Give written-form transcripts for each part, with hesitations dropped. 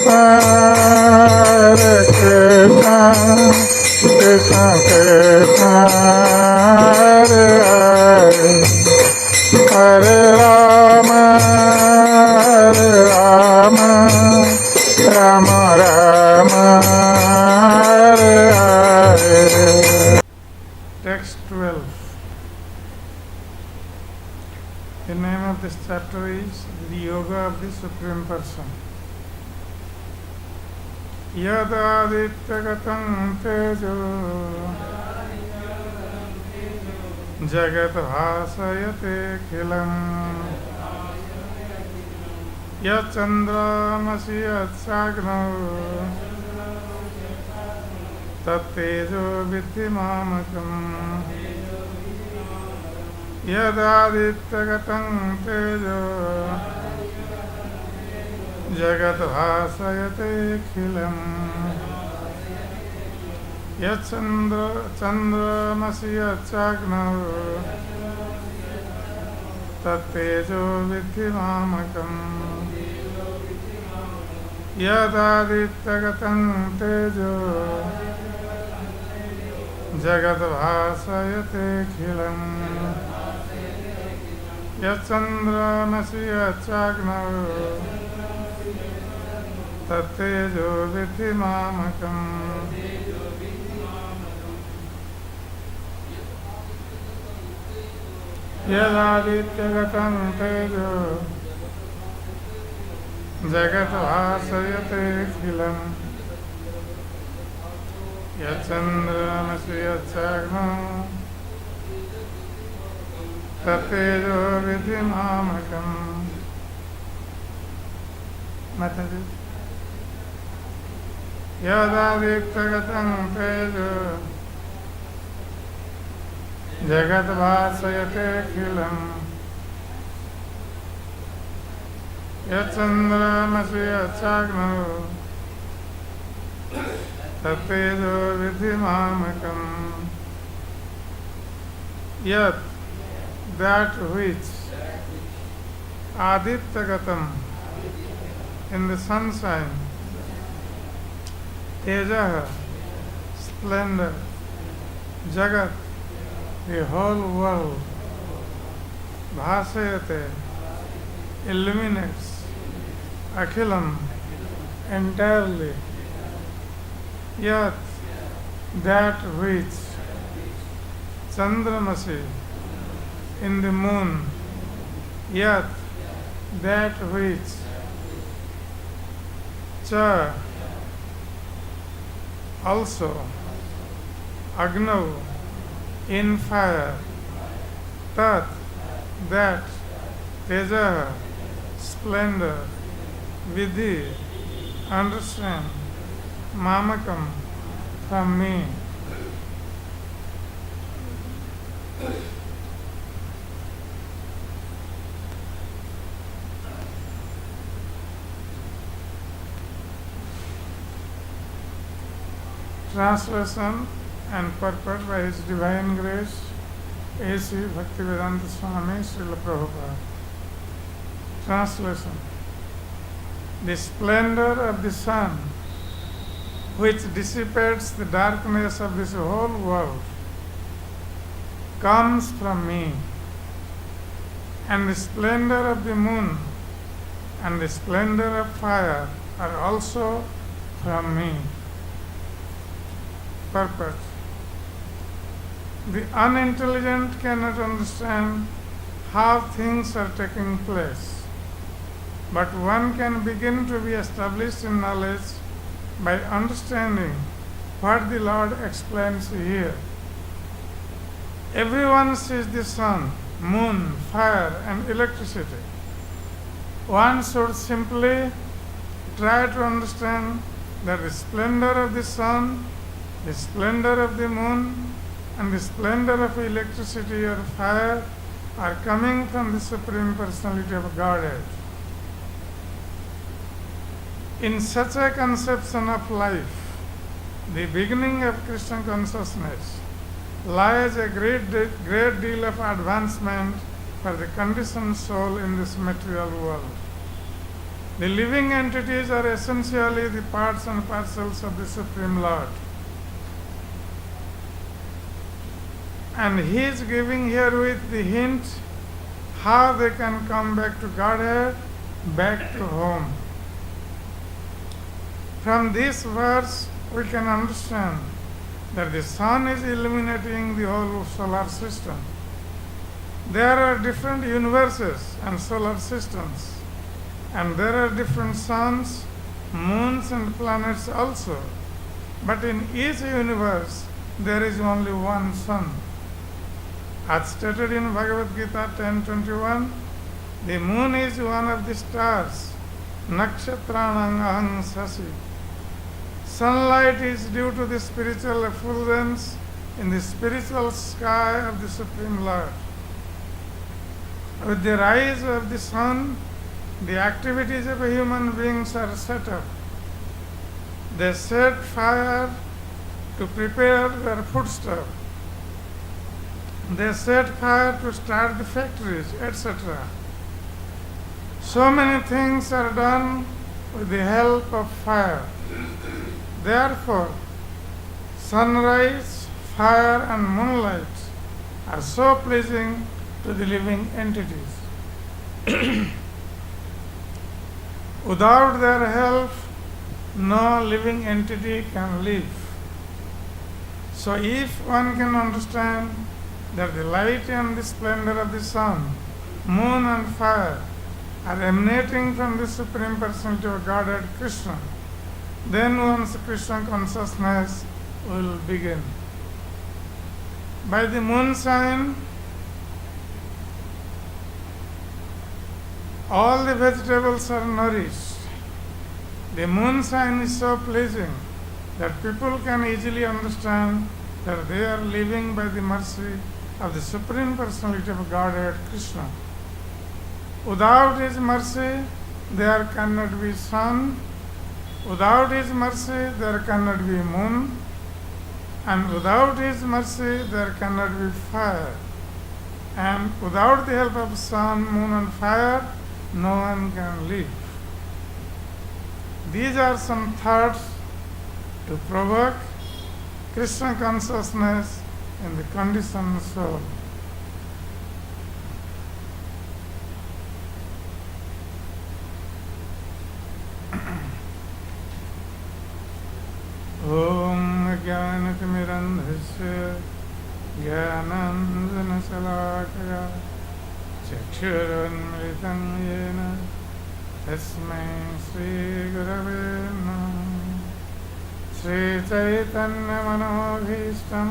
Hare Krishna, Krishna Krishna, Hare Hare, Hare Rama, Hare Rama, Rama Rama, Hare Hare. Text 12. The name of this chapter is The Yoga of the Supreme Person. Yadadityagatam tejo jagat bhasayate khilam yachandramasi yatsagno tattejo vidhi mamakam yadadityagatam tejo jagat bhasayate khilam yachandramasi yachagno tattejo vidhi mamakam yadadityagatam tejo jagat bhasayate khilam yachandramasi yachagno tattejo vidhi mamakam yadadityagatam tejo jagat bhasayate khilam yachandramasi yachagno tattejo vidhi mamakam. Mataji. Yadadityagatam tejo jagat bhasayate khilam yachandramasi yachagno tattejo vidhi mamakam. Yat, that which, adityagatam, in the sunshine, tejaha, splendor, jagat, the whole world, bhasayate, illuminates, akhilam, entirely, yat, that which, chandramasi, in the moon, yat, that which, cha, also, agnav, in fire, tat, that, teja, splendor, vidhi, understand, mamakam, from me. Translation and purport by His Divine Grace, A.C. Bhaktivedanta Swami Srila Prabhupada. Translation. The splendor of the sun, which dissipates the darkness of this whole world, comes from me, and the splendor of the moon and the splendor of fire are also from me. Purpose. The unintelligent cannot understand how things are taking place, but one can begin to be established in knowledge by understanding what the Lord explains here. Everyone sees the sun, moon, fire, and electricity. One should simply try to understand that the splendor of the sun, the splendor of the moon, and the splendor of electricity or fire are coming from the Supreme Personality of Godhead. In such a conception of life, the beginning of Krishna consciousness, lies a great deal of advancement for the conditioned soul in this material world. The living entities are essentially the parts and parcels of the Supreme Lord. And he is giving herewith the hint how they can come back to Godhead, back to home. From this verse, we can understand that the sun is illuminating the whole solar system. There are different universes and solar systems, and there are different suns, moons, and planets also. But in each universe, there is only one sun. As stated in Bhagavad Gita 10:21, the moon is one of the stars, nakshatranang ahang sasi. Sunlight is due to the spiritual effulgence in the spiritual sky of the Supreme Lord. With the rise of the sun, the activities of human beings are set up. They set fire to prepare their foodstuff. They set fire to start the factories, etc. So many things are done with the help of fire. Therefore, sunrise, fire, and moonlight are so pleasing to the living entities. Without their help, no living entity can live. So if one can understand that the light and the splendor of the sun, moon, and fire are emanating from the Supreme Personality of Godhead Krishna, then one's Krishna consciousness will begin. By the moon sign, all the vegetables are nourished. The moon sign is so pleasing that people can easily understand that they are living by the mercy of the Supreme Personality of Godhead Krishna. Without His mercy, there cannot be sun. Without His mercy, there cannot be moon. And without His mercy, there cannot be fire. And without the help of sun, moon, and fire, no one can live. These are some thoughts to provoke Krishna consciousness in the conditioned soul. Om Jnanatimirandhasya Jnananjanasalakaya Chakshurunmritam Yena Tasmai Sri Gurave Namah. Sri Chaitanya Manobhishtam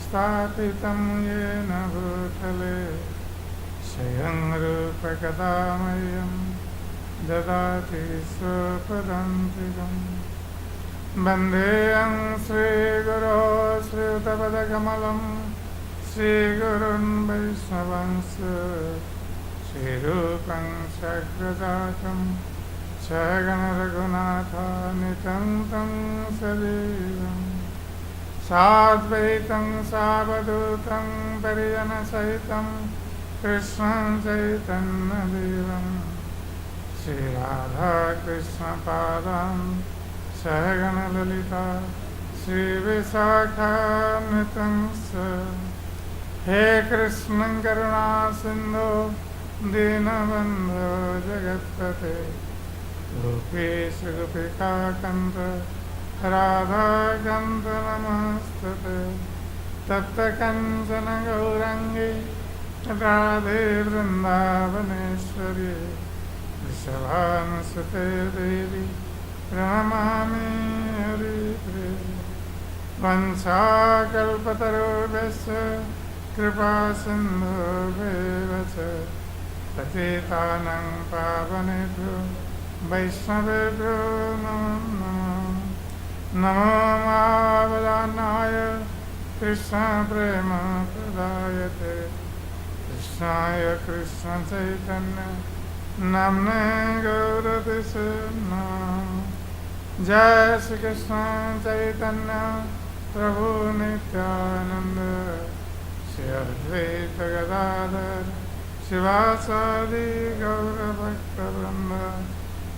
Sthapitam Yena Bhutale Swayam Rupa Kadamayam Dadati Swapadantikam. Bandeyam Sri Guru Sri Uttapadakamalam Sri Gurun Vaishnavansya Sri Rupam Sagrajatam Sagana Raghunatha Nitam Tam Sadevam Sadvaitam Savadutam Pariyana Sahitam Krishna Chaitanya Devam Sri Radha Krishna Padam Sagana Lalita Sri Visakha Nitamsa. He Krishna Karuna Sindhu Dinabandhu Jagatpate Gopesha Gopika Kanta Radha Kanta Namastate Tapta Kanchana Gaurangi Radhe Vrindavaneshwari Vrishabhanusute Devi Pranamami Hari Hari. Vanchakalpatarubhyasya Kripa Sindhubheva cha Patitanang Pavanebhyo Vaishnavebhyo Namo Namo. Namo Mahavadanaya Krishna Prema Pradayate Krishnaya Krishna Chaitanya Namne Gauradise Namo. Jai Shri Krishna Chaitanya Prabhu Nityananda Shri Advaita Gadadhar Shivasadi Gaura Bhakta Vrinda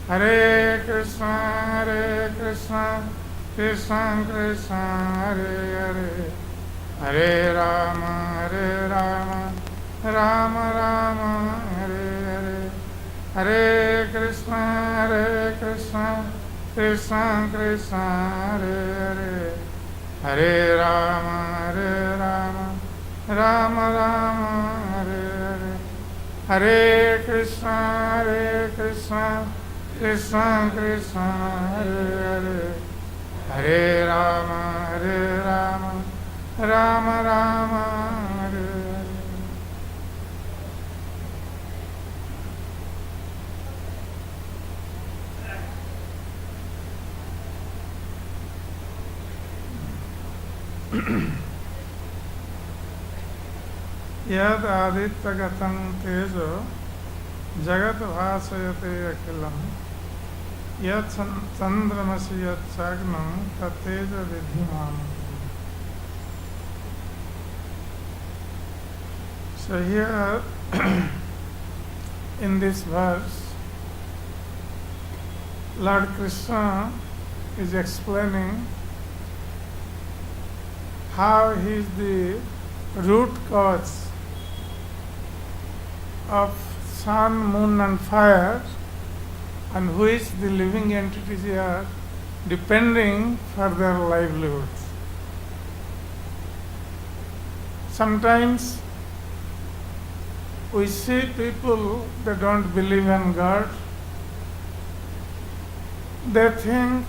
Hare Krishna, Krishna Krishna, Hare Hare, Hare Rama, Rama Rama, Hare Hare, Hare Krishna, Krishna Krishna, Hare Hare, Hare Rama, Rama Rama, Hare Hare, Hare Krishna, Krishna Krishna, Hare Hare, Hare Rama, Rama Rama, Hare Hare. यद आदित्यगतं तेजो जगत भासयते अखिलम् यत् चंद्रमसि यच्चाग्नं तत्तेज विद्धिमान्. So here in this verse, Lord Krishna is explaining how he is the root cause of sun, moon and fire, and which the living entities are depending for their livelihoods. Sometimes we see people that don't believe in God. They think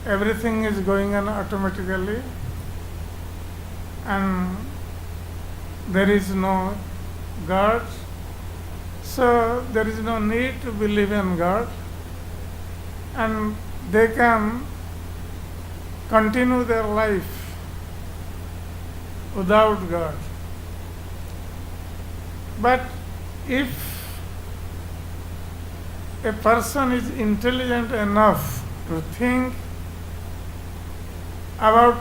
everything is going on automatically and there is no God. So there is no need to believe in God, and they can continue their life without God. But if a person is intelligent enough to think about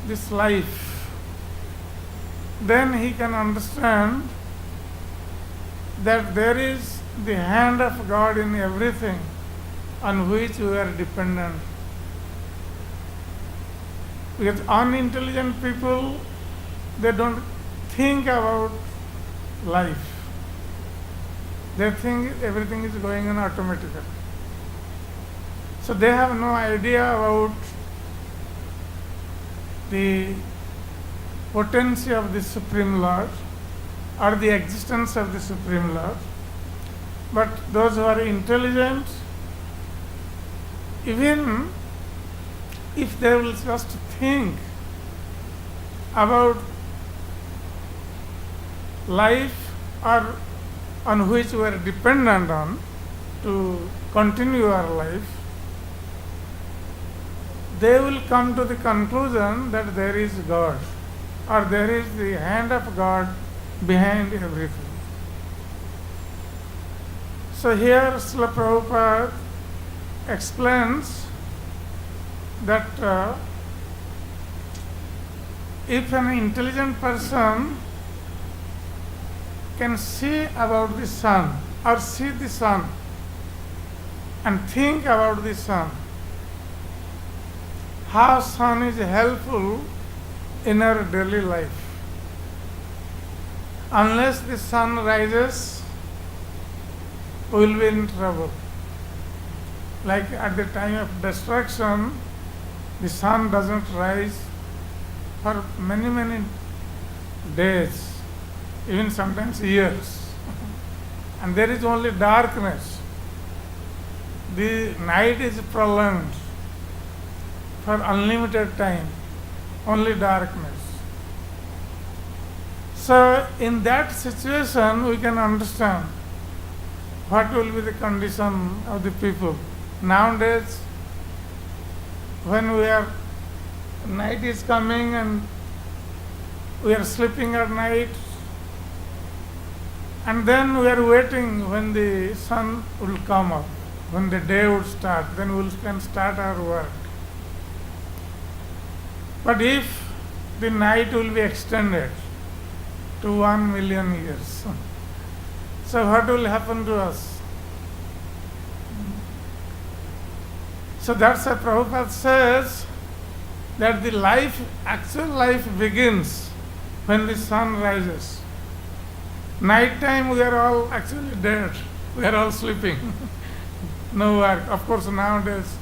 this life, then he can understand that there is the hand of God in everything on which we are dependent. Because unintelligent people, they don't think about life. They think everything is going on automatically. So they have no idea about the potency of the Supreme Lord or the existence of the Supreme Lord. But those who are intelligent, even if they will just think about life or on which we are dependent on to continue our life, they will come to the conclusion that there is God or there is the hand of God behind everything. So here Srila Prabhupada explains that if an intelligent person can see about the sun or see the sun and think about the sun, how sun is helpful in our daily life. Unless the sun rises, we will be in trouble. Like at the time of destruction, the sun doesn't rise for many days, even sometimes years. And there is only darkness. The night is prolonged for unlimited time, only darkness. So in that situation, we can understand what will be the condition of the people. Nowadays, when night is coming and we are sleeping at night, and then we are waiting when the sun will come up, when the day would start, then we can start our work. But if the night will be extended to 1 million years, so what will happen to us? So that's why Prabhupada says that the life, actual life begins when the sun rises. Night time we are all actually dead. We are all sleeping. No work. Of course nowadays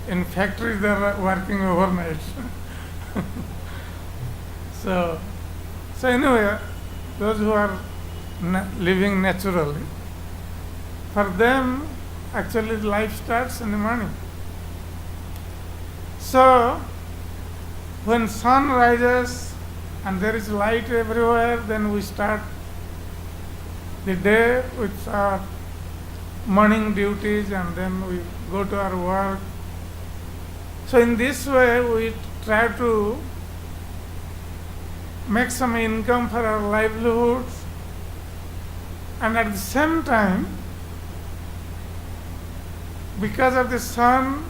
in factories they are working overnight. So anyway, those who are living naturally, for them actually life starts in the morning. So when sun rises and there is light everywhere, then we start the day with our morning duties and then we go to our work. So in this way we try to make some income for our livelihoods, and at the same time, because of the sun,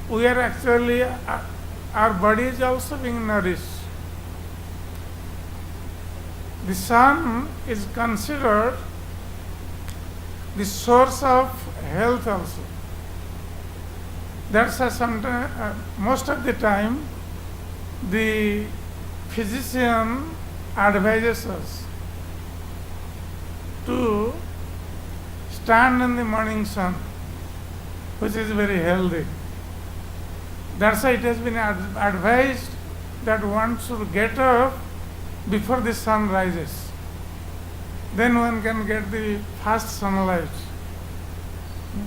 we are actually, our body is also being nourished. The sun is considered the source of health also. That's why sometimes, most of the time, the physician advises us to stand in the morning sun, which is very healthy. That's why it has been advised that one should get up before the sun rises. Then one can get the first sunlight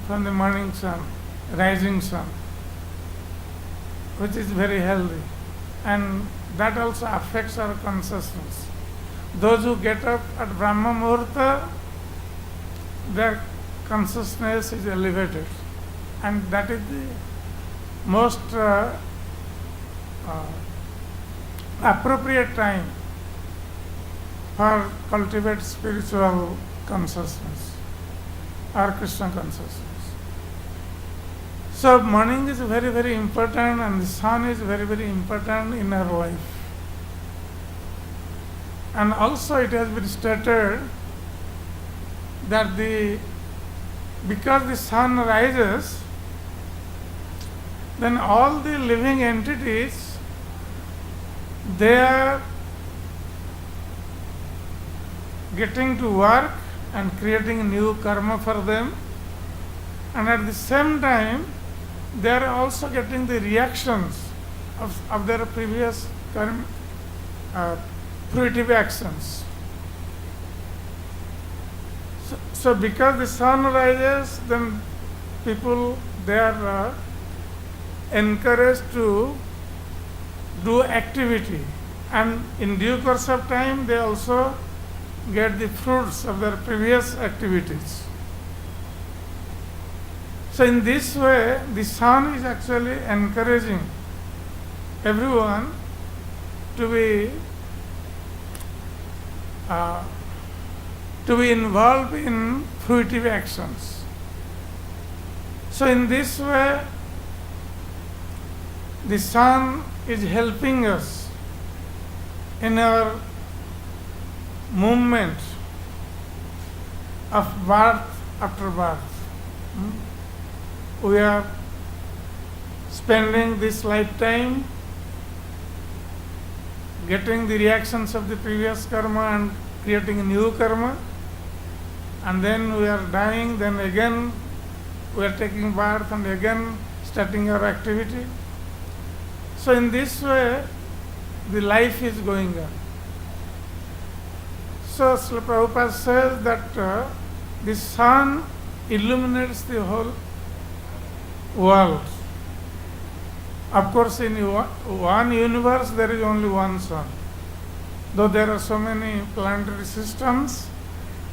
from the morning sun, rising sun, which is very healthy. And that also affects our consciousness. Those who get up at Brahma Muhurta, their consciousness is elevated. And that is the most appropriate time for cultivate spiritual consciousness or Krishna consciousness. So morning is very, very important and the sun is very, very important in our life. And also it has been stated that because the sun rises, then all the living entities, they are getting to work and creating new karma for them, and at the same time they are also getting the reactions of their previous fruitive actions. So because the sun rises, then people, they are encouraged to do activity, and in due course of time they also get the fruits of their previous activities. So in this way, the sun is actually encouraging everyone to be involved in fruitive actions. So in this way, the sun is helping us in our movement of birth after birth. We are spending this lifetime getting the reactions of the previous karma and creating a new karma, and then we are dying, then again we are taking birth and again starting our activity. So in this way, the life is going on. So Srila Prabhupada says that the sun illuminates the whole world. Of course, in one universe there is only one sun. Though there are so many planetary systems,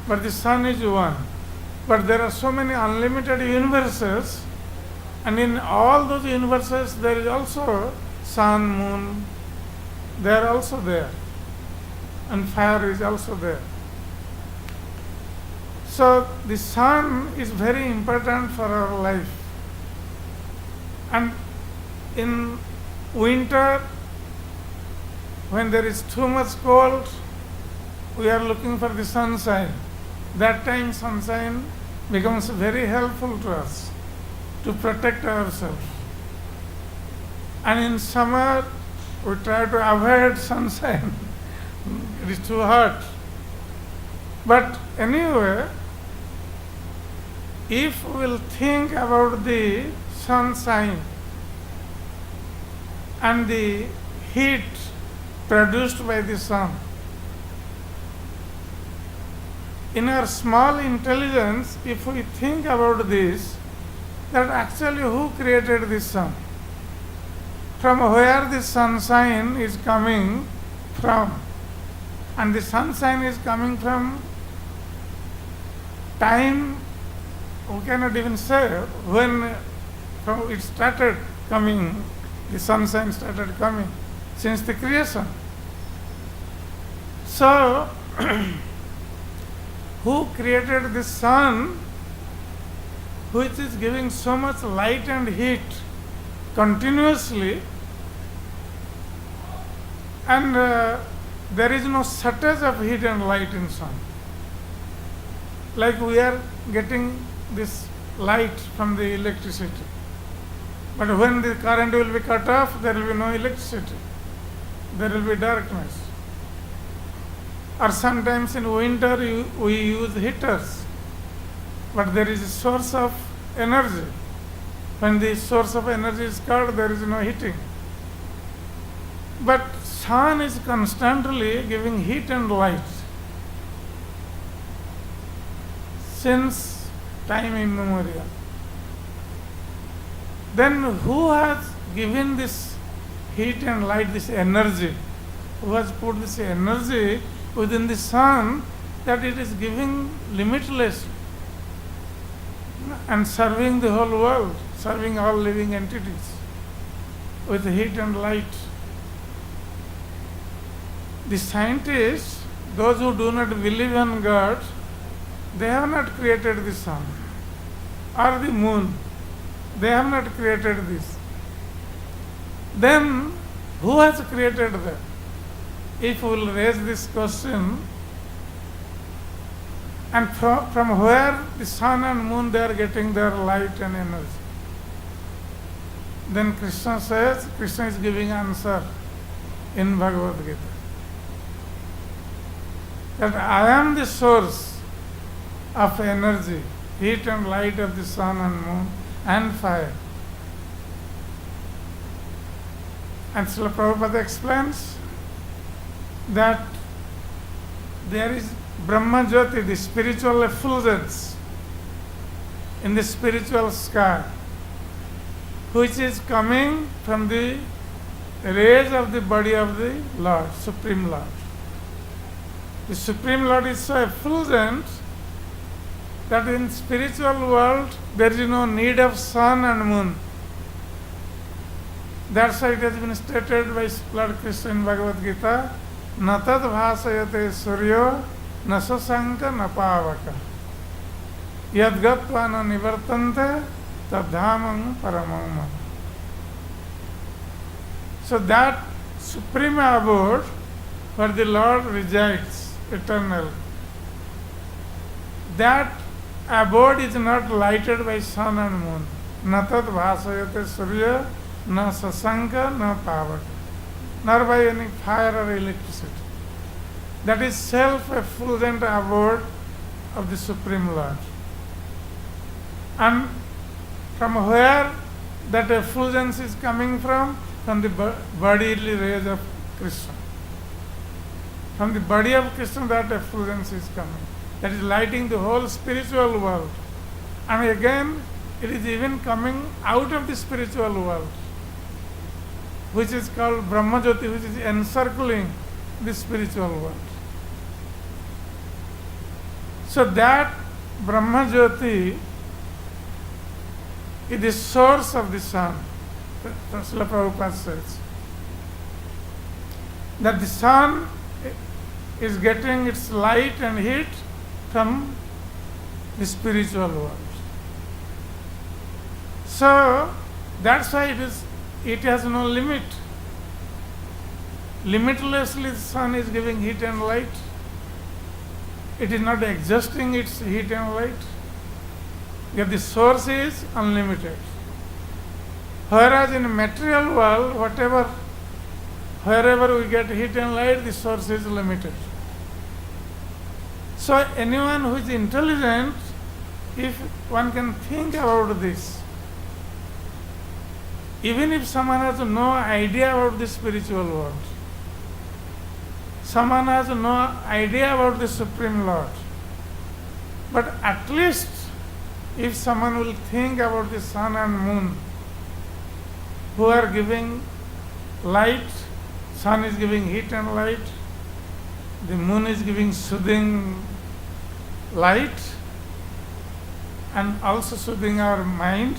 but the sun is one. But there are so many unlimited universes, and in all those universes there is also sun, moon, they are also there. And fire is also there. So the sun is very important for our life. And in winter, when there is too much cold, we are looking for the sunshine. That time sunshine becomes very helpful to us. to protect ourselves. And in summer, we try to avoid sunshine. It is too hot. But anyway, if we will think about the sunshine and the heat produced by the sun, in our small intelligence, if we think about this, that actually who created this sun? From where the sunshine is coming from? And the sunshine is coming from time, we cannot even say when from it started coming, the sunshine started coming, since the creation. So, who created the sun, which is giving so much light and heat continuously, and there is no shortage of heat and light in sun. Like we are getting this light from the electricity. But when the current will be cut off, there will be no electricity. There will be darkness. Or sometimes in winter we use heaters. But there is a source of energy. When the source of energy is cut, there is no heating. But sun is constantly giving heat and light since time immemorial. Then who has given this heat and light, this energy? Who has put this energy within the sun that it is giving limitlessly and serving the whole world, serving all living entities with heat and light? The scientists, those who do not believe in God, they have not created the sun or the moon. They have not created this. Then, who has created them? If we will raise this question, and from where the sun and moon they are getting their light and energy, then Krishna says, Krishna is giving answer in Bhagavad Gita, that I am the source of energy, heat and light of the sun and moon and fire. And Srila Prabhupada explains that there is Brahma Jyoti, the spiritual effulgence in the spiritual sky, which is coming from the rays of the body of the Lord, Supreme Lord. The Supreme Lord is so effulgent that in spiritual world there is no need of sun and moon. That's why it has been stated by Lord Krishna in Bhagavad Gita, na tad bhasayate suryo na sasanka na pavaka yad gatva na nivartante tad dhamam paramam. So that supreme abode where the Lord resides eternal, that abode is not lighted by sun and moon. Na tad bhasayate surya na sasanka na pavaka, nor by any fire or electricity. That is self-effulgent abode of the Supreme Lord. And from where that effulgence is coming from? From the bodily rays of Krishna. From the body of Krishna that effulgence is coming. That is lighting the whole spiritual world. And again, it is even coming out of the spiritual world, which is called Brahma Jyoti, which is encircling the spiritual world. So that Brahma Jyoti is the source of the sun. Srila Prabhupada says that the sun is getting its light and heat from the spiritual world. So that's why it has no limit. Limitlessly the sun is giving heat and light. It is not exhausting its heat and light. Yet the source is unlimited. Whereas in material world, wherever we get heat and light, the source is limited. So anyone who is intelligent, if one can think about this, even if someone has no idea about the spiritual world, someone has no idea about the Supreme Lord, but at least if someone will think about the sun and moon, who are giving light, sun is giving heat and light, the moon is giving soothing light and also soothing our mind,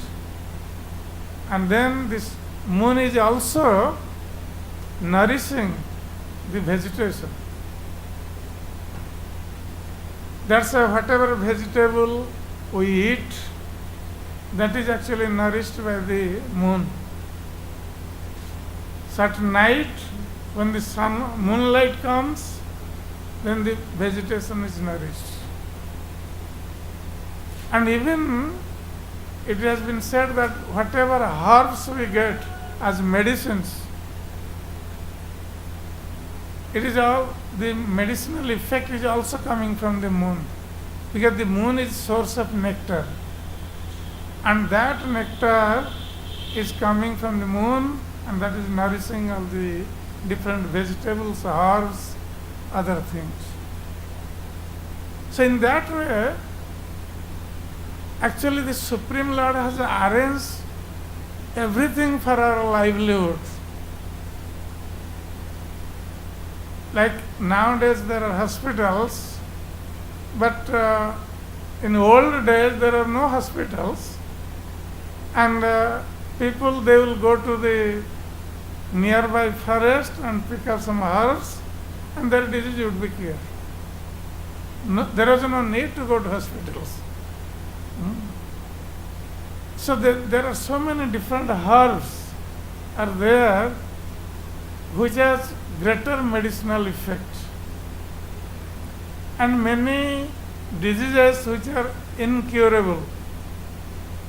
and then this moon is also nourishing the vegetation. That's why whatever vegetable we eat, that is actually nourished by the moon. So at night, when the moonlight comes, then the vegetation is nourished. And even it has been said that whatever herbs we get as medicines, it is all, the medicinal effect is also coming from the moon, because the moon is source of nectar, and that nectar is coming from the moon, and that is nourishing all the different vegetables, herbs, other things. So in that way, actually the Supreme Lord has arranged everything for our livelihood. Like nowadays there are hospitals, but in old days there are no hospitals, and people, they will go to the nearby forest and pick up some herbs, and their disease would be cured. No, there was no need to go to hospitals. So there are so many different herbs are there which has greater medicinal effect, and many diseases which are incurable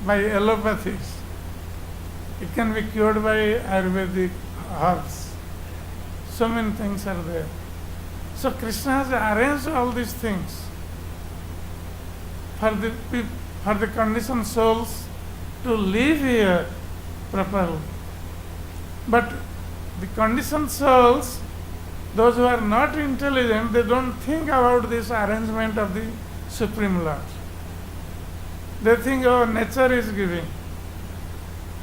by allopathies, it can be cured by Ayurvedic herbs. So many things are there. So Krishna has arranged all these things for the conditioned souls to live here properly. But the conditioned souls, those who are not intelligent, they don't think about this arrangement of the Supreme Lord. They think, oh, nature is giving,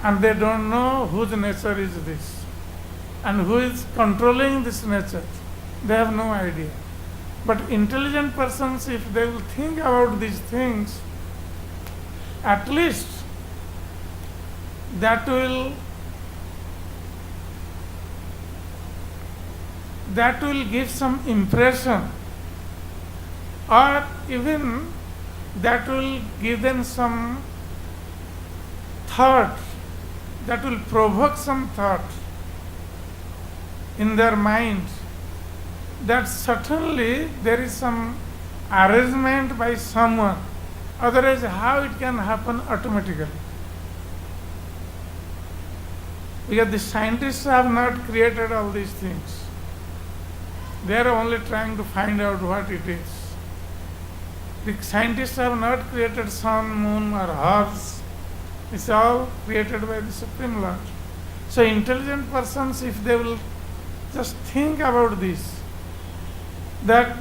and they don't know whose nature is this and who is controlling this nature. They have no idea. But intelligent persons, if they will think about these things, at least that will give some impression, or even that will give them some thought, that will provoke some thought in their mind, that certainly there is some arrangement by someone, otherwise how it can happen automatically? Because the scientists have not created all these things. They are only trying to find out what it is. The scientists have not created sun, moon or herbs. It's all created by the Supreme Lord. So intelligent persons, if they will just think about this, that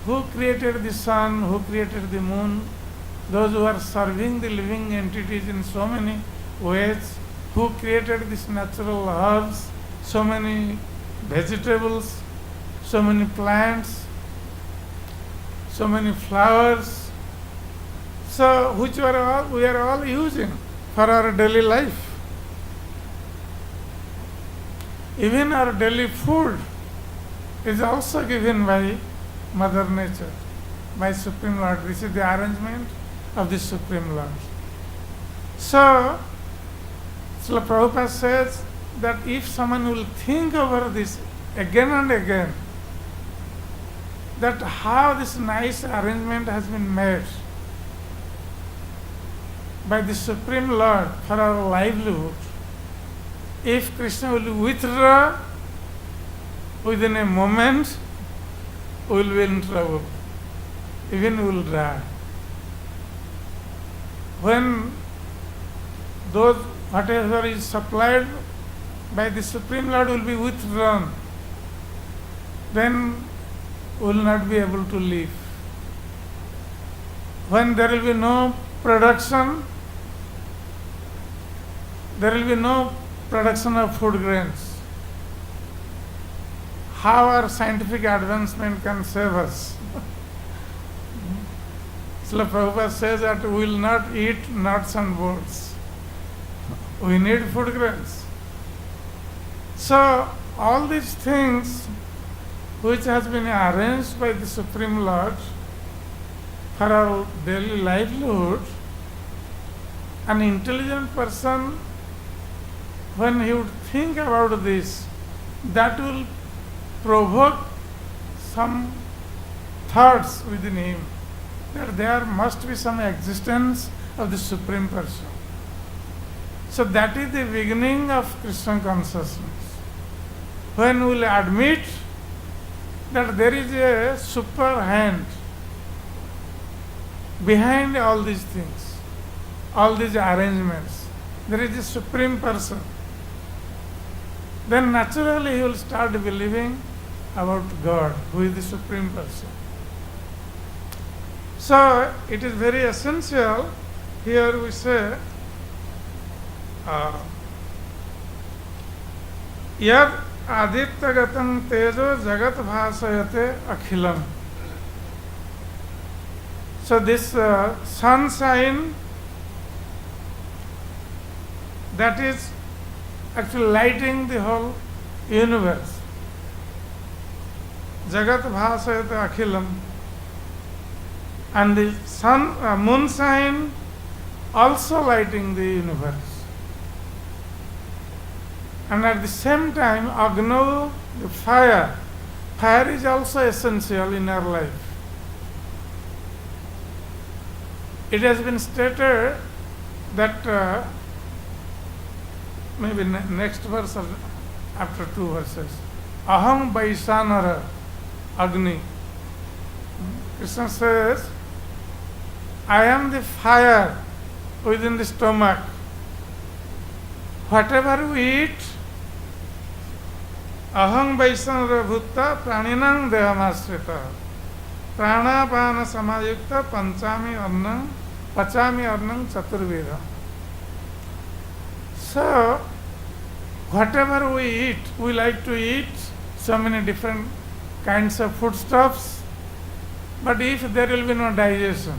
who created the sun, who created the moon, those who are serving the living entities in so many ways, who created these natural herbs, so many vegetables, so many plants, so many flowers, so which we are all using for our daily life. Even our daily food is also given by Mother Nature, by Supreme Lord. This is the arrangement of the Supreme Lord. So, Srila Prabhupada says that if someone will think over this again and again, that how this nice arrangement has been made by the Supreme Lord for our livelihood, If Krishna will withdraw within a moment, we will be in trouble. Even we will die. When those whatever is supplied by the Supreme Lord will be withdrawn, then we will not be able to live. When there will be no production, there will be no production of food grains. How our scientific advancement can save us? Srila Prabhupada says that we will not eat nuts and bolts. We need food grains. So all these things which has been arranged by the Supreme Lord for our daily livelihood, an intelligent person, when he would think about this, that will provoke some thoughts within him that there must be some existence of the Supreme Person. So that is the beginning of Krishna consciousness. When we will admit that there is a super hand behind all these things, all these arrangements, there is a Supreme Person, then naturally he will start believing about God, who is the Supreme Person. So it is very essential, here we say, yad adityagatam tejo jagat bhasayate akhilam. So this sunshine that is actually lighting the whole universe. Jagat bhasayate akhilam. And the moonshine also lighting the universe. And at the same time, Agno, the fire is also essential in our life. It has been stated that maybe next verse or after two verses, Aham Vaisanara Agni. Krishna says, I am the fire within the stomach. Whatever we eat, aham vaisanara bhutta praninam dehamasrita pranapana samayukta pachami arnam chaturveda. So, whatever we eat, we like to eat so many different kinds of foodstuffs, but if there will be no digestion,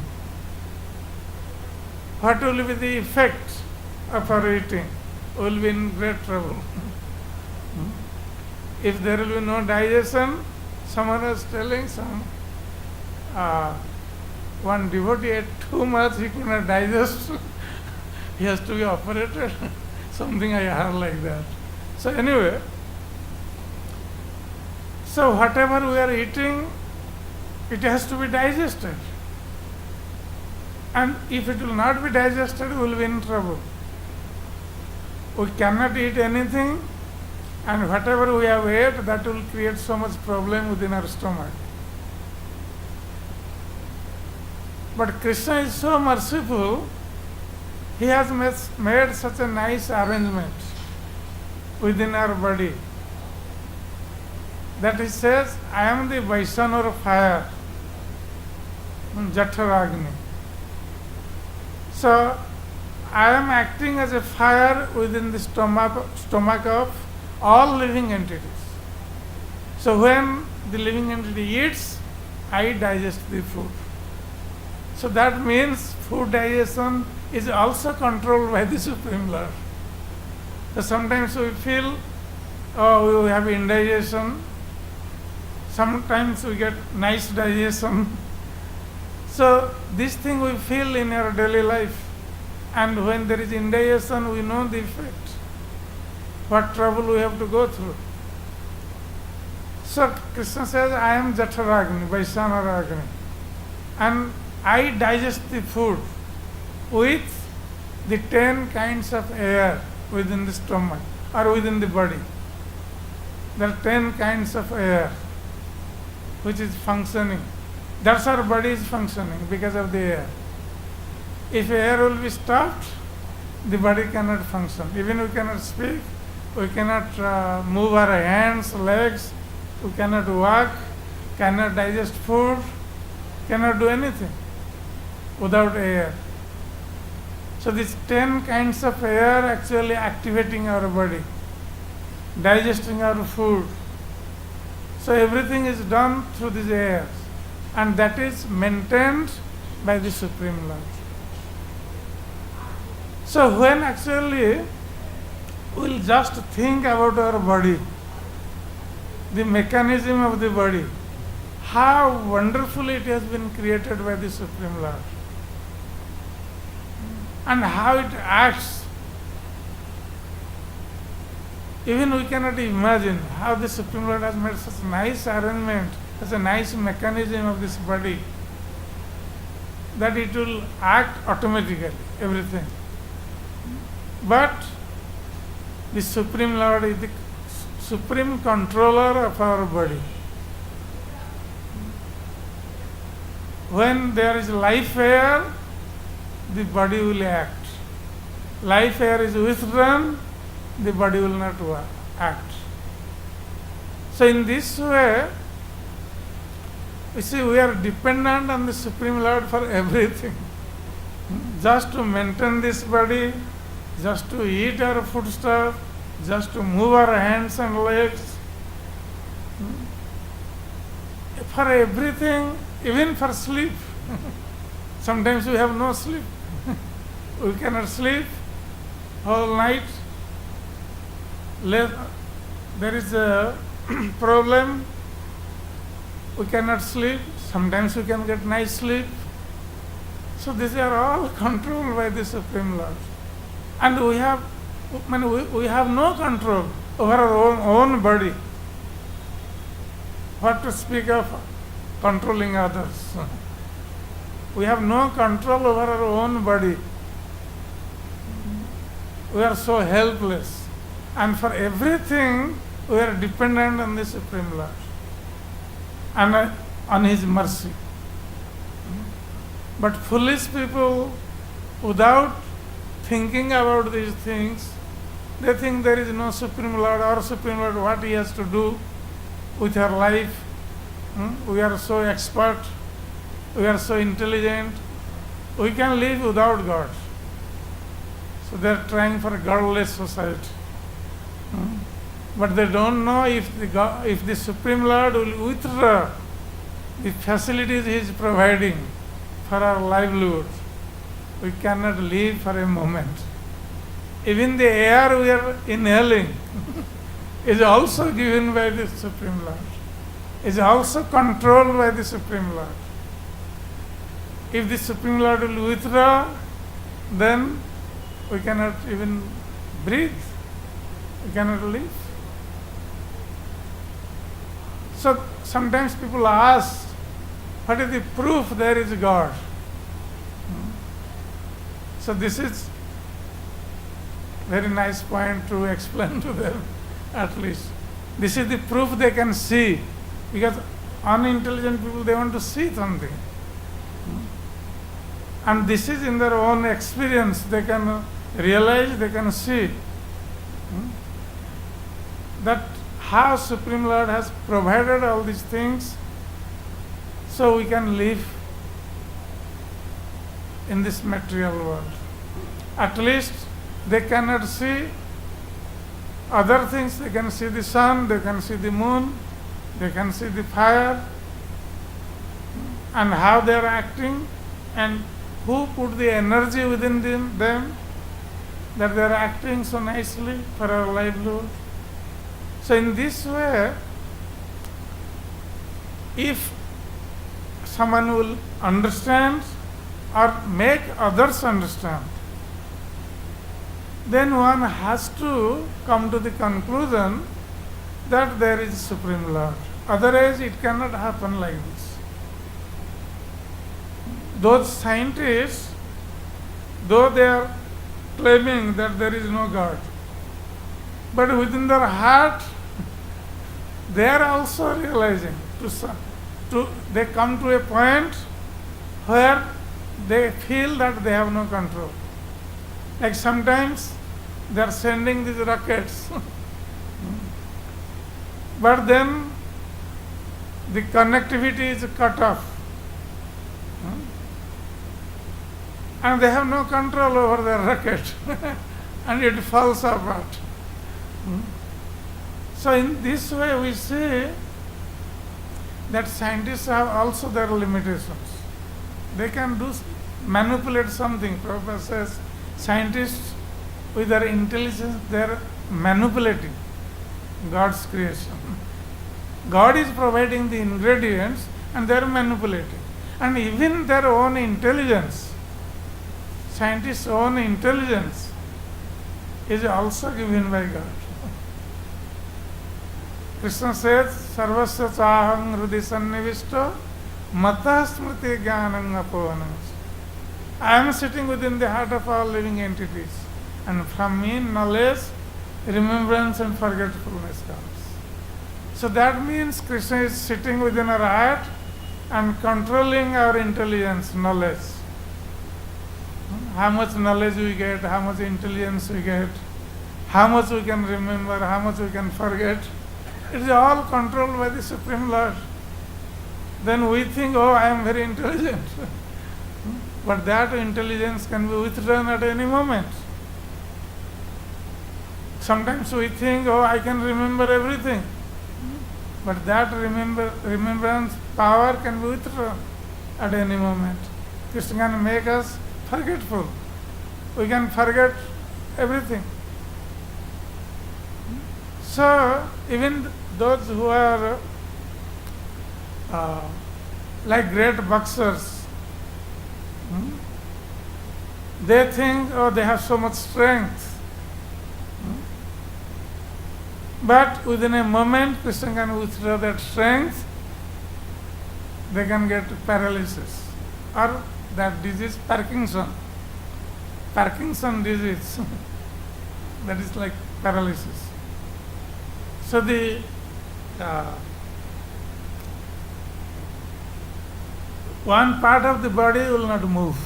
what will be the effect of our eating? We will be in great trouble. If there will be no digestion, someone was telling one devotee ate too much, he could not digest, he has to be operated, something I heard like that. So anyway, so whatever we are eating, it has to be digested. And if it will not be digested, we will be in trouble. We cannot eat anything, and whatever we have ate, that will create so much problem within our stomach. But Krishna is so merciful, he has made such a nice arrangement within our body that he says, I am the Vaishnav of fire, Jatharagni. So, I am acting as a fire within the stomach of all living entities. So, when the living entity eats, I digest the food. So, that means food digestion is also controlled by the Supreme Lord. So, sometimes we feel, we have indigestion. Sometimes we get nice digestion. So this thing we feel in our daily life, and when there is indigestion, we know the effect, what trouble we have to go through. So Krishna says, I am Jatharagni, Vaishnavaragni, and I digest the food with the 10 kinds of air within the stomach. or within the body. There are 10 kinds of air which is functioning. That's our body is functioning because of the air. If air will be stopped, the body cannot function. Even we cannot speak, we cannot move our hands, legs, we cannot walk, cannot digest food, cannot do anything without air. So these 10 kinds of air actually activating our body, digesting our food. So everything is done through these airs, and that is maintained by the Supreme Lord. So when actually we'll just think about our body, the mechanism of the body, how wonderfully it has been created by the Supreme Lord, and how it acts. Even we cannot imagine how the Supreme Lord has made such nice arrangement, such a nice mechanism of this body, that it will act automatically, everything. But the Supreme Lord is the supreme controller of our body. When there is life air, the body will act. Life air is withdrawn, the body will not act. So in this way, you see, we are dependent on the Supreme Lord for everything. Just to maintain this body, just to eat our foodstuff, just to move our hands and legs. For everything, even for sleep. Sometimes we have no sleep. We cannot sleep whole night. There is a problem. We cannot sleep. Sometimes we can get nice sleep. So these are all controlled by the Supreme Lord. And we have no control over our own body. What to speak of controlling others? We have no control over our own body. We are so helpless. And for everything, we are dependent on the Supreme Lord and on His mercy. But foolish people, without thinking about these things, they think there is no Supreme Lord. Our Supreme Lord, what He has to do with our life. We are so expert, we are so intelligent, we can live without God. So they are trying for a godless society. But they don't know if the Supreme Lord will withdraw the facilities He is providing for our livelihood, we cannot live for a moment. Even the air we are inhaling is also given by the Supreme Lord, is also controlled by the Supreme Lord. If the Supreme Lord will withdraw, then we cannot even breathe, we cannot live. So sometimes people ask, what is the proof there is God? So this is very nice point to explain to them, at least. This is the proof they can see, because unintelligent people, they want to see something. And this is in their own experience, they can realize, they can see that how Supreme Lord has provided all these things so we can live in this material world. At least they cannot see other things. They can see the sun, they can see the moon, they can see the fire, and how they are acting, and who put the energy within them that they are acting so nicely for our livelihood. So in this way, if someone will understand or make others understand, then one has to come to the conclusion that there is Supreme Lord. Otherwise it cannot happen like this. Those scientists, though they are claiming that there is no God, But within their heart, they are also realizing they come to a point where they feel that they have no control. Like sometimes they are sending these rockets, but then the connectivity is cut off. And they have no control over their rocket and it falls apart. So in this way we see that scientists have also their limitations. They can manipulate something. Prabhupada says scientists with their intelligence they are manipulating God's creation. God is providing the ingredients and they are manipulating. And even their own intelligence, scientists' own intelligence is also given by God. Krishna says, Sarvasya chaham hrudi sannivishto mata smriti jnanam apohanam. I am sitting within the heart of all living entities, and from me knowledge, remembrance and forgetfulness comes. So that means Krishna is sitting within our heart and controlling our intelligence, knowledge. How much knowledge we get, how much intelligence we get, how much we can remember, how much we can forget. It is all controlled by the Supreme Lord. Then we think, oh, I am very intelligent. But that intelligence can be withdrawn at any moment. Sometimes we think, oh, I can remember everything. But that remembrance power can be withdrawn at any moment. Krishna can make us forgetful. We can forget everything. So, even those who are like great boxers, they think, oh, they have so much strength. But within a moment, Krishna can withdraw that strength, they can get paralysis or that disease, Parkinson disease. That is like paralysis. So the one part of the body will not move.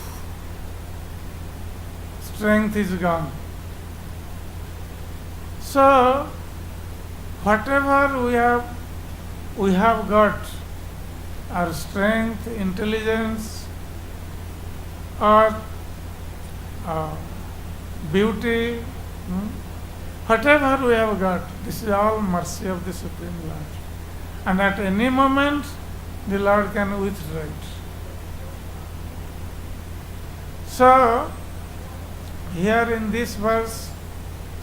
Strength is gone. So whatever we have got, our strength, intelligence, or beauty, whatever we have got, this is all mercy of the Supreme Lord. And at any moment, the Lord can withdraw it. So, here in this verse,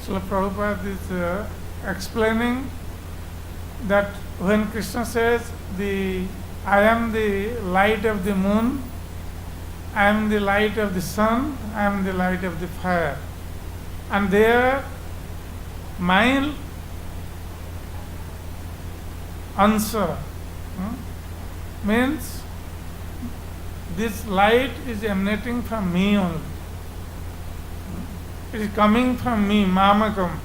Srila Prabhupada is explaining that when Krishna says, I am the light of the moon, I am the light of the sun, I am the light of the fire. And there, my answer means this light is emanating from me only. It is coming from me, Mamakam.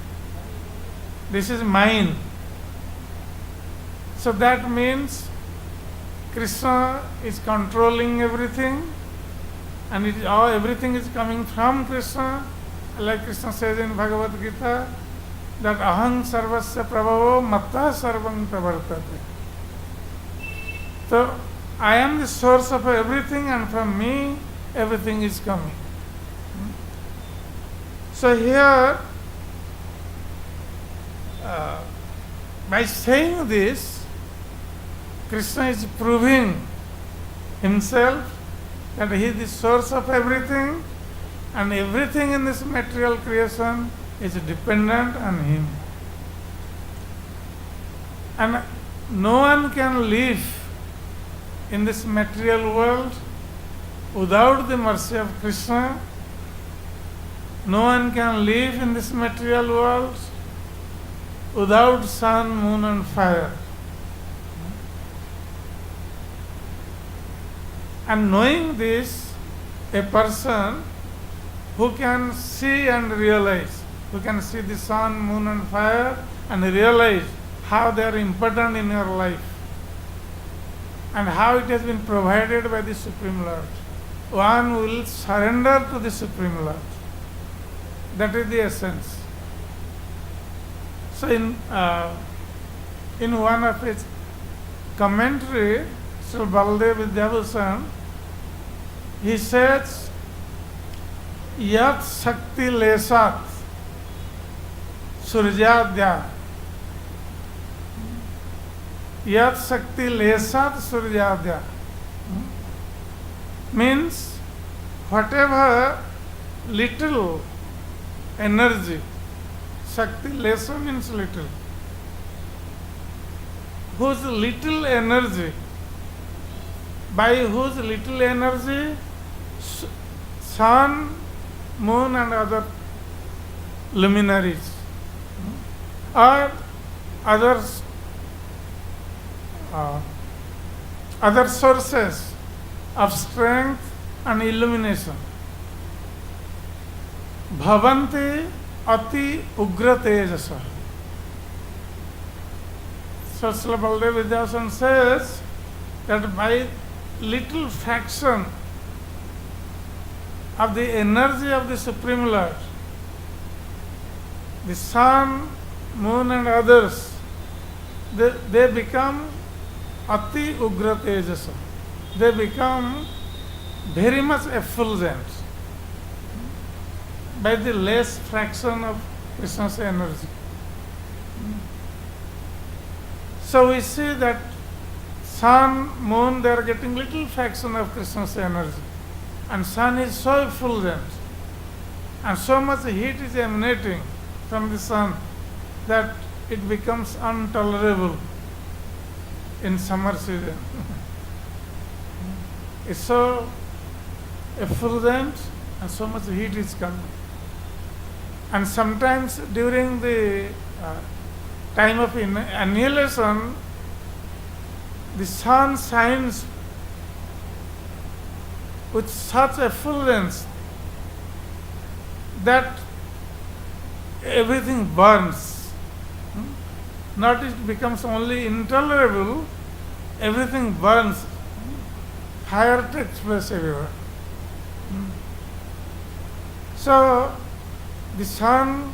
This is mine. So that means Krishna is controlling everything, and everything is coming from Krishna. Like Krishna says in Bhagavad Gita, that aham sarvasya prabhavo matta sarvam pravartate. So I am the source of everything, and from me everything is coming. So here, by saying this, Krishna is proving himself that he is the source of everything, and everything in this material creation is dependent on him. And no one can live in this material world without the mercy of Krishna. No one can live in this material world without sun, moon and fire. And knowing this, a person who can see and realize we can see the sun, moon and fire and realize how they are important in your life and how it has been provided by the Supreme Lord. One will surrender to the Supreme Lord. That is the essence. So in one of his commentary, Sri Baldev Vidyabhushan, he says, Yat Shakti Lesat Surjadya. Yat Shakti Lesat Surjadya. Means whatever little energy, Shakti Lesa means little, whose little energy, by whose little energy sun, moon and other luminaries or other sources of strength and illumination, bhavanti ati ugra tejasa. So Srila Baldev Vidyabhushan says that by little fraction of the energy of the Supreme Lord, the sun, moon and others, they become ati ugra tejasa. They become very much effulgent by the less fraction of Krishna's energy. So we see that sun, moon, they are getting little fraction of Krishna's energy. And sun is so effulgent and so much heat is emanating from the sun that it becomes intolerable in summer season. It's so effulgent and so much heat is coming. And sometimes during the time of annihilation, the sun shines with such effulgence that everything burns. Not it becomes only intolerable, everything burns. Fire takes place everywhere. So the sun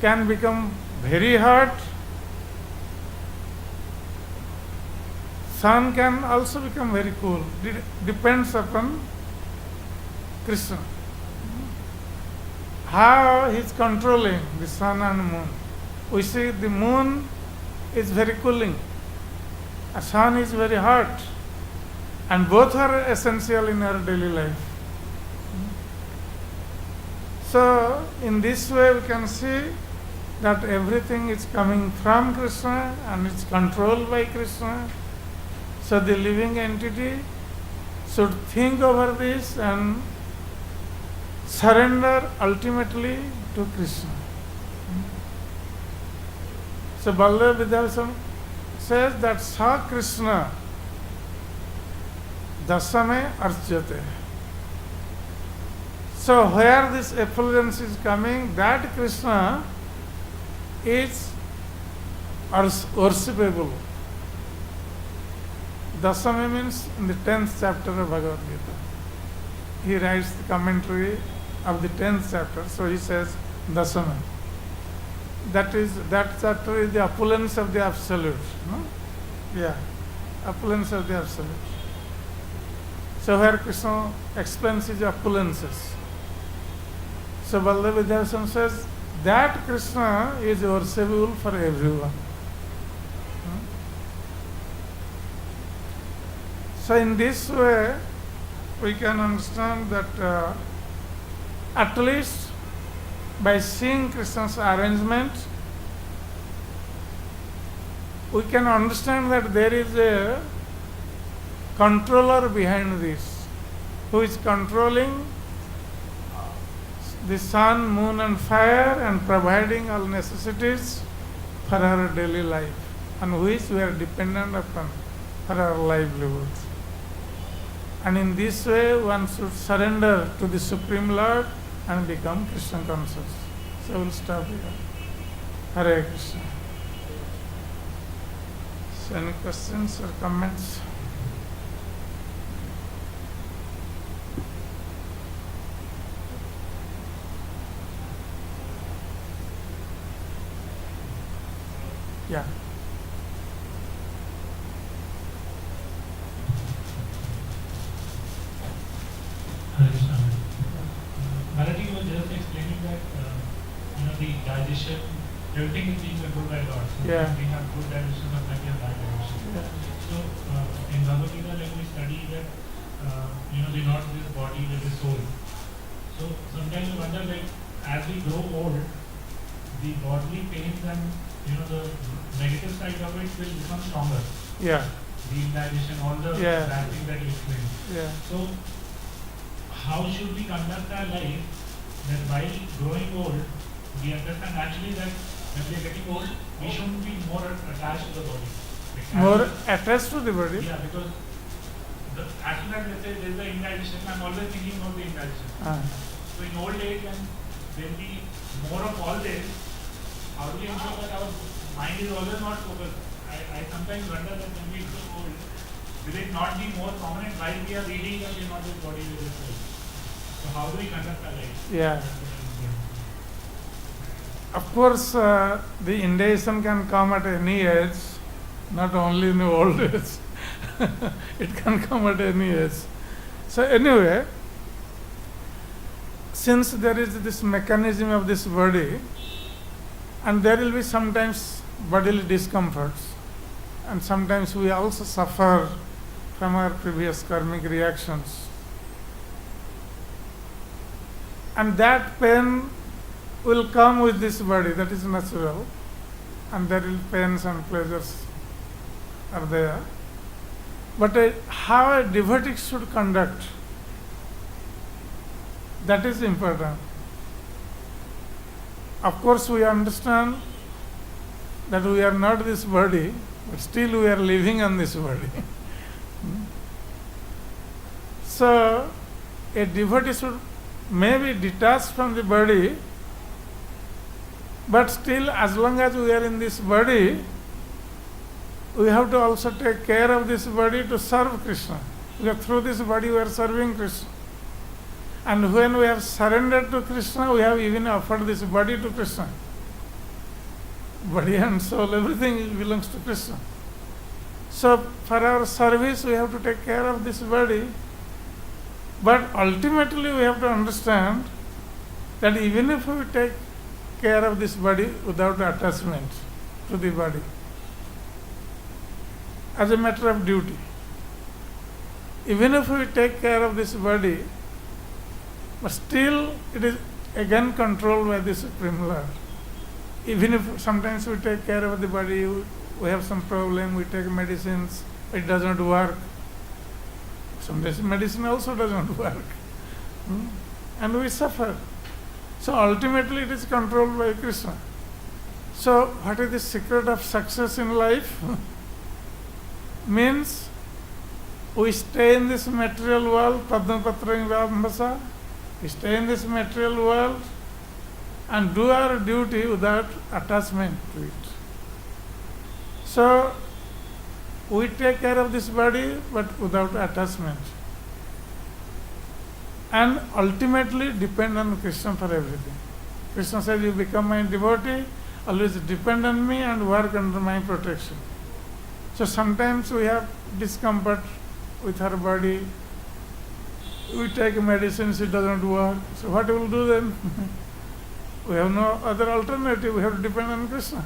can become very hot. Sun can also become very cool. It depends upon Krishna. How he is controlling the sun and moon. We see the moon is very cooling. The sun is very hot. And both are essential in our daily life. So in this way we can see that everything is coming from Krishna and it's controlled by Krishna. So the living entity should think over this and surrender ultimately to Krishna. So Baldev Vidyabhushan says that Sa Krishna Dasame Arjyate. So where this effulgence is coming, that Krishna is worshipable. Dasame means in the 10th chapter of Bhagavad Gita. He writes the commentary of the 10th chapter, so he says Dasame. That chapter is the opulence of the Absolute. No? Yeah, opulence of the Absolute. So where Krishna explains his opulences. So Baldev Vidyabhushan says that Krishna is worshipable for everyone. So in this way, we can understand that at least by seeing Krishna's arrangement, we can understand that there is a controller behind this, who is controlling the sun, moon and fire and providing all necessities for our daily life, on which we are dependent upon for our livelihood. And in this way one should surrender to the Supreme Lord and become Krishna conscious. So we'll stop here. Hare Krishna. So any questions or comments? Yeah. Hare Krishna. Bharati was just explaining that the digestion, everything is being controlled by God. So Yeah. we have good digestion, sometimes we have bad digestion. Yeah. So in Bhagavad Gita, like we study that the not this body with the soul. So sometimes we wonder, like, as we grow old, the bodily pains and the negative side of it will become stronger. Yeah. The indigestion, all the Yeah. bad things that you explained. Yeah. So how should we conduct our life that while growing old, we understand actually that when we are getting old, we shouldn't be more attached to the body. Like, More attached to the body. yeah, because as soon as let's say there is the indigestion, I'm always thinking of the indigestion. So in old age, when there will be more of all this, how do we ensure that our mind is always not focused? I sometimes wonder that when we grow old, will it not be more prominent while we are reading and we are not this body with this soul? So how do we conduct our life? Yeah. Of course, the indigestion can come at any age, not only in the old age. It can come at any age. So anyway, since there is this mechanism of this body, and there will be sometimes bodily discomforts, and sometimes we also suffer from our previous karmic reactions. And that pain will come with this body, that is natural, and there will pains and pleasures are there. But how a devotee should conduct, that is important. Of course, we understand that we are not this body, but still we are living on this body. So, a devotee should maybe detached from the body, but still, as long as we are in this body, we have to also take care of this body to serve Krishna. Because through this body we are serving Krishna. And when we have surrendered to Krishna, we have even offered this body to Krishna. Body and soul, everything belongs to Krishna. So for our service, we have to take care of this body. But ultimately, we have to understand that even if we take care of this body without attachment to the body, as a matter of duty, even if we take care of this body, but still it is again controlled by the Supreme Lord. Even if sometimes we take care of the body, we have some problem, we take medicines, it doesn't work. Sometimes medicine also doesn't work. And we suffer. So ultimately it is controlled by Krishna. So what is the secret of success in life? Means we stay in this material world, Padmapatra Vambasa, we stay in this material world and do our duty without attachment to it. So we take care of this body but without attachment. And ultimately depend on Krishna for everything. Krishna says, you become my devotee, always depend on me and work under my protection. So sometimes we have discomfort with our body. We take medicines, it doesn't work. So what we will do then? We have no other alternative. We have to depend on Krishna.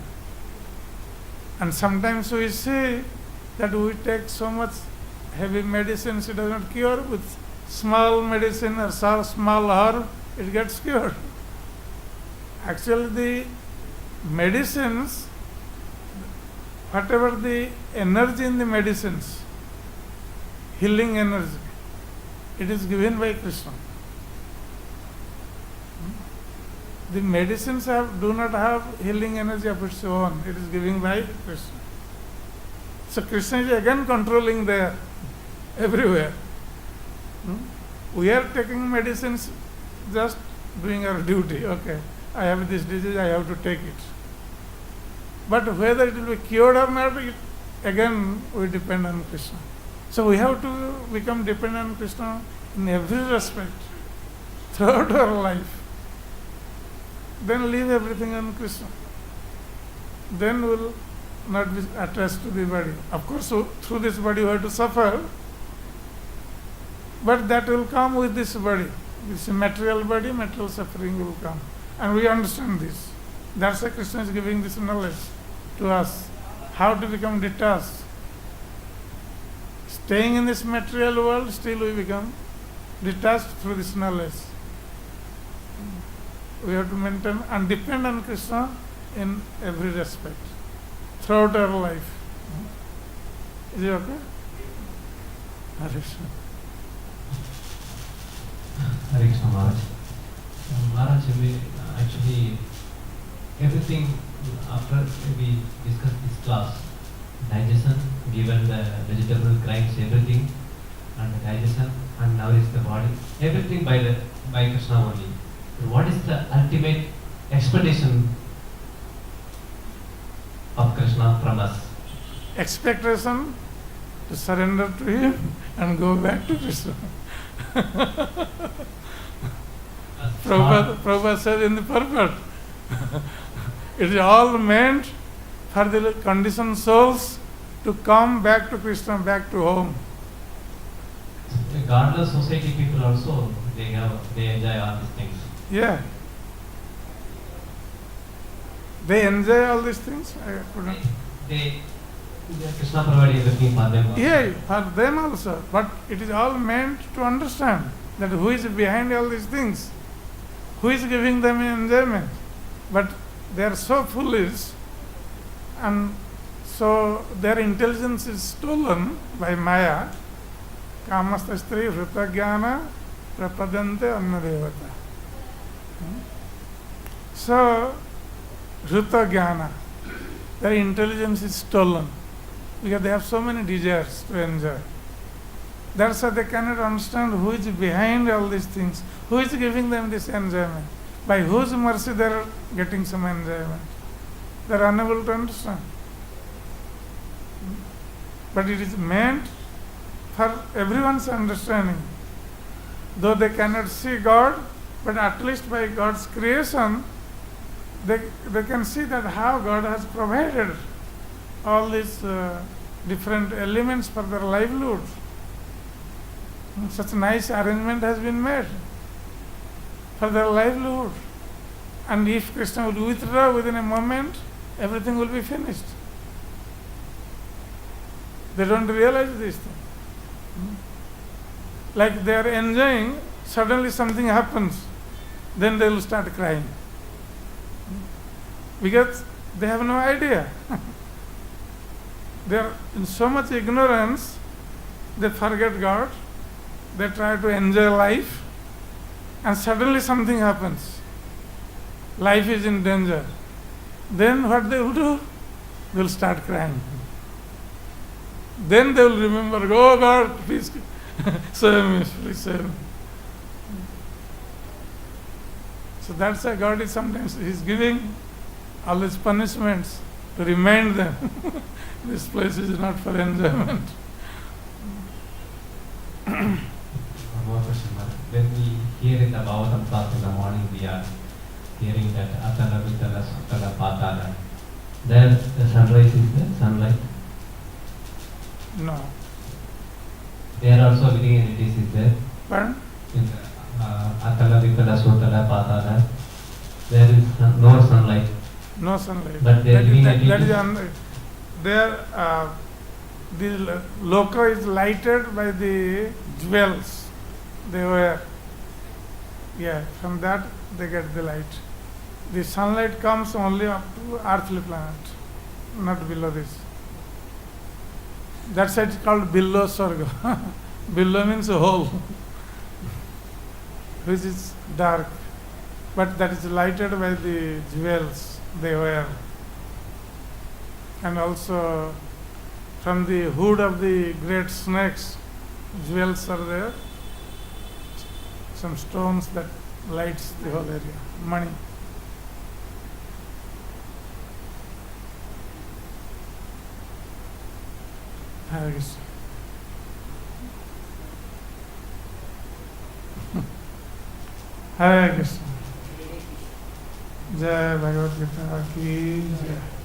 And sometimes we see that we take so much heavy medicines, it doesn't cure. With small medicine or small herb, it gets cured. Actually, the medicines, whatever the energy in the medicines, healing energy, it is given by Krishna. The medicines do not have healing energy of its own. It is given by Krishna. So Krishna is again controlling there, everywhere. We are taking medicines, just doing our duty. Okay, I have this disease, I have to take it. But whether it will be cured or not, again we depend on Krishna. So we have to become dependent on Krishna in every respect, throughout our life. Then leave everything on Krishna. Then we'll not be attached to the body. Of course, through this body we have to suffer, but that will come with this body. This material body, material suffering will come. And we understand this. That's why Krishna is giving this knowledge to us, how to become detached. Staying in this material world, still we become detached through this knowledge. We have to maintain and depend on Krishna in every respect, throughout our life. Is it okay? Hare Krishna. Hare Krishna Maharaj. Maharaj, actually everything after we discussed this class, digestion, given the vegetable grinds, everything, and the digestion, and now is the body, everything by Krishna only. What is the ultimate expectation of Krishna from us? Expectation to surrender to him and go back to Krishna. Prabhupada said in the purport, it is all meant for the conditioned souls to come back to Krishna, back to home. Godless society people also, they enjoy all these things. Yeah. They enjoy all these things. I couldn't. They Krishna provided everything for them. Yeah, for them also. But it is all meant to understand that who is behind all these things, who is giving them enjoyment. But they are so foolish, and so their intelligence is stolen by Maya. Kamastastri Vritagyana Prapadante Annadevata. So, Vritagyana, their intelligence is stolen because they have so many desires to enjoy. That's why they cannot understand who is behind all these things, who is giving them this enjoyment, by whose mercy they are getting some enjoyment. They are unable to understand. But it is meant for everyone's understanding. Though they cannot see God, but at least by God's creation, they can see that how God has provided all these different elements for their livelihood. Such nice arrangement has been made for their livelihood. And if Krishna will withdraw within a moment, everything will be finished. They don't realize this thing. Like they are enjoying, suddenly something happens, then they will start crying. Because they have no idea. They are in so much ignorance, they forget God, they try to enjoy life, and suddenly something happens. Life is in danger. Then what they will do? They will start crying. Then they will remember, oh God, please save me, please save me. So that's why God is sometimes He's giving all these punishments to remind them this place is not for enjoyment. One more question, Maharaj. When we hear in the Bhagavatam class in the morning, we are hearing that Atala, Vitala, Sutala, Patala. There the sunrise is there, sunlight. No. There also living entities is there. Pardon? In the Atala, Vitala, Sutala, Patala. There is no sunlight. No sunlight. But they are living that is entities. the loka is lighted by the jewels they wear. Yeah, from that they get the light. The sunlight comes only up to earthly planet, not below this. That's why it's called Billo Sarga. Billo means a hole, which is dark, but that is lighted by the jewels they wear. And also from the hood of the great snakes, jewels are there, some stones that lights the whole area, money. हरे कृष्ण। हरे कृष्ण। जय भगवत गीता की जय।